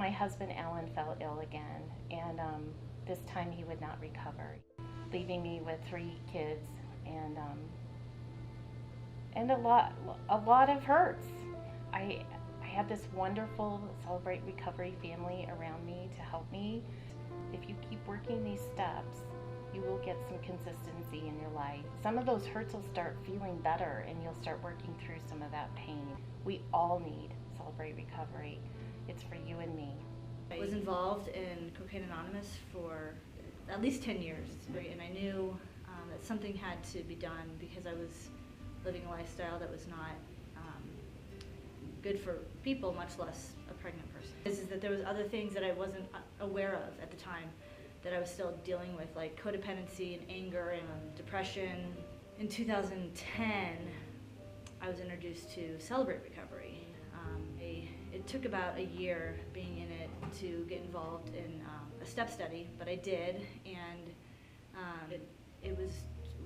My husband Alan fell ill again, and this time he would not recover, leaving me with 3 kids and a lot of hurts. I had this wonderful Celebrate Recovery family around me to help me. If you keep working these steps, you will get some consistency in your life. Some of those hurts will start feeling better and you'll start working through some of that pain. We all need Celebrate Recovery. It's for you and me. I was involved in Cocaine Anonymous for at least 10 years, and I knew that something had to be done because I was living a lifestyle that was not good for people, much less a pregnant person. Is that there was other things that I wasn't aware of at the time that I was still dealing with, like codependency and anger and depression. In 2010, I was introduced to Celebrate Recovery. It took about a year being in it to get involved in a step study, but I did, and it was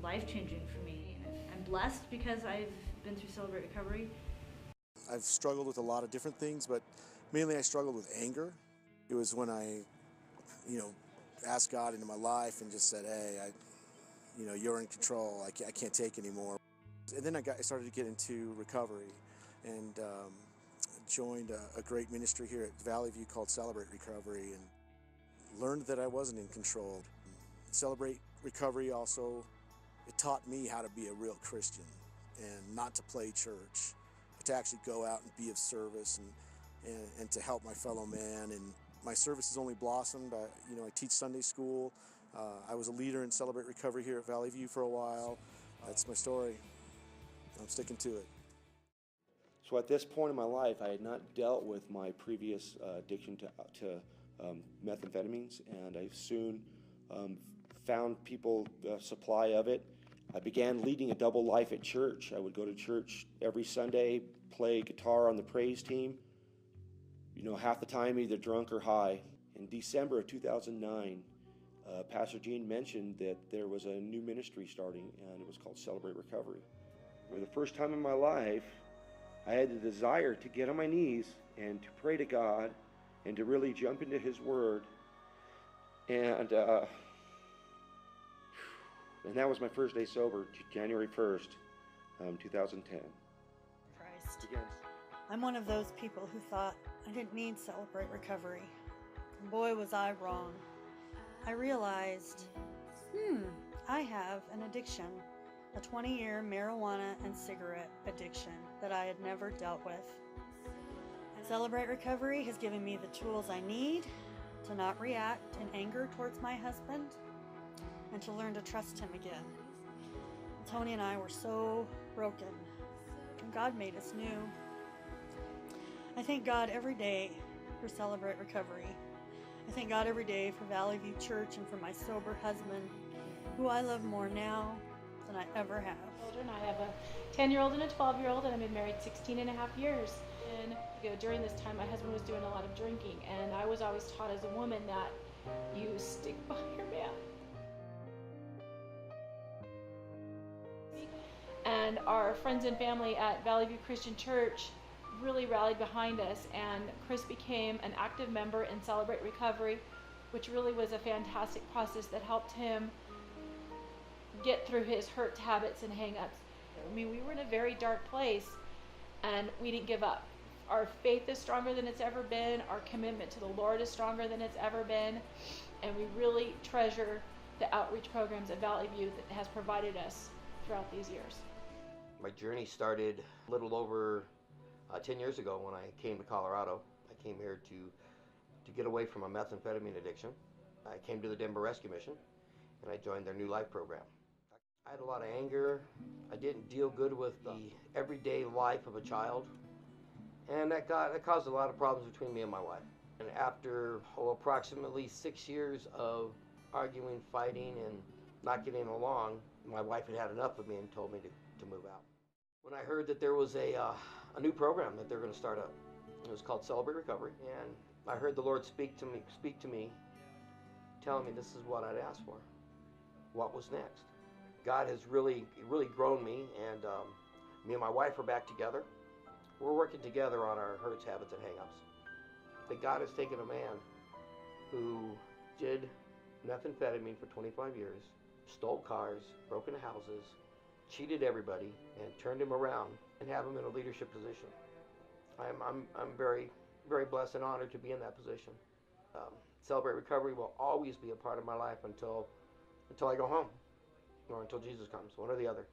life-changing for me. I'm blessed because I've been through Celebrate Recovery. I've struggled with a lot of different things, but mainly I struggled with anger. It was when I, asked God into my life and just said, hey, you're in control. I can't take anymore. And then I started to get into recovery and joined a great ministry here at Valley View called Celebrate Recovery and learned that I wasn't in control. Celebrate Recovery also, it taught me how to be a real Christian and not to play church, but to actually go out and be of service and to help my fellow man. And my service has only blossomed. I teach Sunday school. I was a leader in Celebrate Recovery here at Valley View for a while. That's my story. I'm sticking to it. So at this point in my life, I had not dealt with my previous addiction to methamphetamines, and I soon found people supply of it. I began leading a double life at church. I would go to church every Sunday, play guitar on the praise team. Half the time either drunk or high. In December of 2009, Pastor Gene mentioned that there was a new ministry starting, and it was called Celebrate Recovery. For the first time in my life, I had the desire to get on my knees and to pray to God and to really jump into His Word. And that was my first day sober, January 1st, 2010. Christ. Again. I'm one of those people who thought I didn't need Celebrate Recovery. And boy, was I wrong. I realized, I have an addiction, a 20-year marijuana and cigarette addiction that I had never dealt with. Celebrate Recovery has given me the tools I need to not react in anger towards my husband and to learn to trust him again. Tony and I were so broken, and God made us new. I thank God every day for Celebrate Recovery. I thank God every day for Valley View Church and for my sober husband, who I love more now than I ever have. Children. I have a 10-year-old and a 12-year-old, and I've been married 16 and a half years. And during this time, my husband was doing a lot of drinking, and I was always taught as a woman that you stick by your man. And our friends and family at Valley View Christian Church really rallied behind us, and Chris became an active member in Celebrate Recovery, which really was a fantastic process that helped him get through his hurt habits and hang-ups. We were in a very dark place, and we didn't give up. Our faith is stronger than it's ever been. Our commitment to the Lord is stronger than it's ever been, and we really treasure the outreach programs at Valley View that has provided us throughout these years. My journey started a little over 10 years ago when I came to Colorado. I came here to get away from a methamphetamine addiction. I came to the Denver Rescue Mission, and I joined their New Life program. I had a lot of anger. I didn't deal good with the everyday life of a child, and that caused a lot of problems between me and my wife. And after approximately 6 years of arguing, fighting, and not getting along, my wife had enough of me and told me to move out. When I heard that there was a new program that they're going to start up, it was called Celebrate Recovery, and I heard the Lord speak to me, telling me this is what I'd asked for. What was next? God has really grown me, and me and my wife are back together. We're working together on our hurts, habits, and hang-ups. that God has taken a man who did methamphetamine for 25 years, stole cars, broke into houses, cheated everybody, and turned him around and have him in a leadership position. I'm very, very blessed and honored to be in that position. Celebrate Recovery will always be a part of my life until I go home, or until Jesus comes, one or the other.